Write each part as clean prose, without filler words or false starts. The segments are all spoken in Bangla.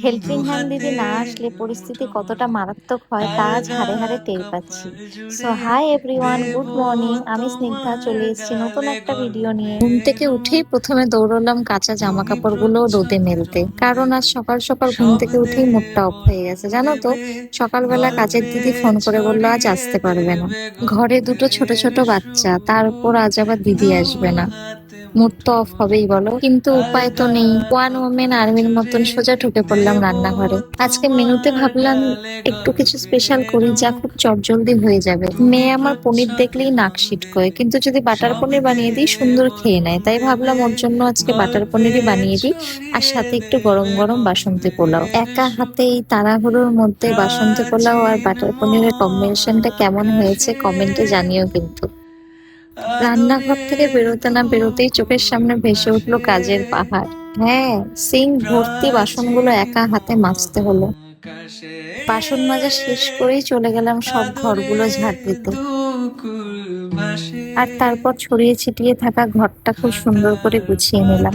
হেল্পিং হ্যান্ড দিদি না আসলে পরিস্থিতি কতটা মারাত্মক হয় তা আজ হাড়ে হাড়ে টের পাচ্ছি। So hi everyone, good morning. আমি স্নিগ্ধা চলে এসেছি নতুন একটা ভিডিও নিয়ে। ঘুম থেকে উঠেই প্রথমে দৌড়লাম কাঁচা জামা কাপড়গুলো রোদে মেলতে, কারণ আজ সকাল সকাল ঘুম থেকে উঠেই মুডটা অফ হয়ে গেছে জানো তো। সকালবেলা কাজের দিদি ফোন করে বললো আজ আসতে পারবে না। ঘরে দুটো ছোট ছোট বাচ্চা, তার উপর আজ আবার দিদি আসবে না। মুড তো অফ হবেই বলো, কিন্তু উপায় তো নেই। ওয়ান ওমেন আর্মির মতন সোজা ঢুকে পড়লাম রান্নাঘরে। আজকে মেনুতে ভাবলাম একটু কিছু স্পেশাল করি যা খুব চটজলদি হয়ে যাবে। মেয়ে আমার পনির দেখলেই নাক সিটকোয়, কিন্তু যদি বাটার পনির বানিয়ে দিই সুন্দর খেয়ে নেয়, তাই ভাবলাম ওর জন্য আজকে বাটার পনিরই বানিয়ে দিই, আর সাথে একটু গরম গরম বাসন্তী পোলাও। একা হাতে এই তাড়াহুড়োর মধ্যে বাসন্তী পোলাও আর বাটার পনিরের কম্বিনেশনটা কেমন হয়েছে কমেন্টে জানিও কিন্তু। রান্নাঘর থেকে বেরোতে না বেরোতেই চোখের সামনে ভেসে উঠলো কাজের পাহাড়। হ্যাঁ, সিঙ্ক ভর্তি বাসনগুলো একা হাতে মাজতে হলো। বাসন মাজা শেষ করেই চলে গেলাম সব ঘরগুলো ঝাড় দিতে। আর তারপর ছড়িয়ে ছিটিয়ে থাকা ঘরটা খুব সুন্দর করে গুছিয়ে নিলাম।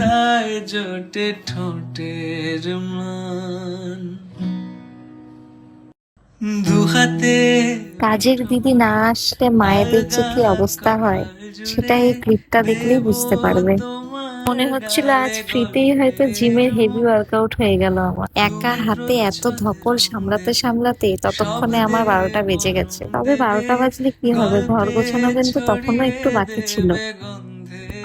কাজের দিদি না আসলে মায়েদের যে কি অবস্থা হয় সেটা এই ক্লিপটা দেখলেই বুঝতে পারবে। মনে হচ্ছিল আজ ফ্রিতেই হয়তো জিমের হেভি ওয়ার্কআউট হয়ে গেল আমার। একা হাতে এত ধকল সামলাতে সামলাতে ততক্ষণে আমার 12টা বেজে গেছে। তবে 12টা বাজলে কি হবে, ঘর গোছানো কিন্তু তখনও একটু বাকি ছিল।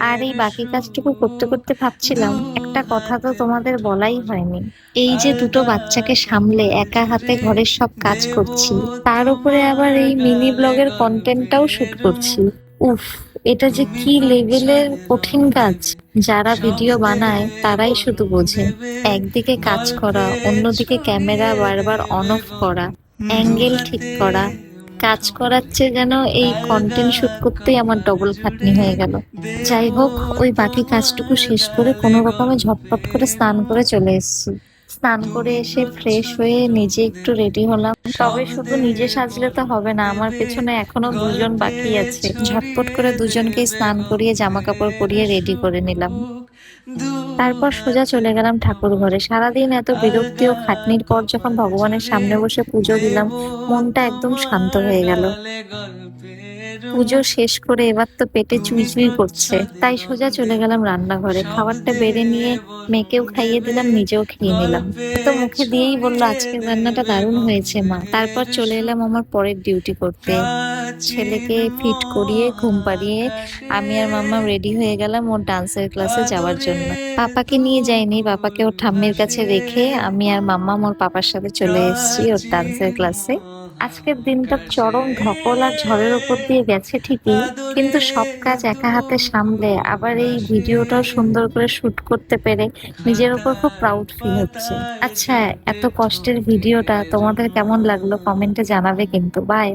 আর এই বাকি কাজটুকু করতে করতে ভাবছিলাম একটা কথা তো তোমাদের বলাই হয়নি। এই যে দুটো বাচ্চাকে সামলে একা হাতে ঘরের সব কাজ করছি, তার উপরে আবার এই মিনি ব্লগের কন্টেন্টটাও শুট করছি। উফ, এটা যে কি লেভেলের কঠিন কাজ। যারা ভিডিও বানায় তারাই শুধু বোঝে। একদিকে কাজ করা, অন্যদিকে ক্যামেরা বারবার অন অফ করা, অ্যাঙ্গেল ঠিক করা, কাজ করাচ্ছে যেন এই কন্টেন্ট শুট করতেই আমার ডবল খাটনি হয়ে গেল। যাই হোক, ওই বাকি কাজটুকু শেষ করে কোনো রকমে ঝটপট করে স্নান করে চলে এসেছি। স্নান করে এসে ফ্রেশ হয়ে নিজে একটু রেডি হলাম। তবে শুধু নিজে সাজলে তো হবে না, আমার পেছনে এখনো দুজন বাকি আছে। ঝটপট করে দুজনকেই স্নান করিয়ে জামা কাপড় পরিয়ে রেডি করে নিলাম। তারপর সোজা চলে গেলাম ঠাকুর ঘরে। সারাদিন এত বিরক্তি ও খাটনির পর যখন ভগবানের সামনে বসে পুজো দিলাম, মনটা একদম শান্ত হয়ে গেল। পুজো শেষ করে এবার তো পেটে চুই চুই করছে, তাই সোজা চলে গেলাম রান্নাঘরে। খাবারটা বেড়ে নিয়ে মেয়েকেও খাইয়ে দিলাম, নিজেও খেয়ে নিলাম। তো মুখে দিয়েই বললো আজকের রান্নাটা দারুণ হয়েছে মা। তারপর চলে এলাম আমার পরের ডিউটি করতে। ছেলেকে ফিট করিয়ে ঘুম পাড়িয়ে আমি আর মাম্মা রেডি হয়ে গেলাম ওর ডান্সের ক্লাসে যাওয়ার জন্য। পাপাকে নিয়ে যাইনি, পাপাকে ওর ঠাম্মির কাছে রেখে আমি আর মাম্মা ওর পাপার সাথে চলে এসেছি ওর ডান্সের ক্লাসে। আজকের দিনটা চরম ধকল আর ঝড়ের উপর দিয়ে গেছে ঠিকই, কিন্তু সব কাজ একা হাতে সামলে আবার এই ভিডিওটাও সুন্দর করে শুট করতে পেরে নিজের উপর খুব প্রাউড ফিল হচ্ছে। আচ্ছা, এত কষ্টের ভিডিওটা তোমাদের কেমন লাগলো কমেন্টে জানাবে কিন্তু। বাই।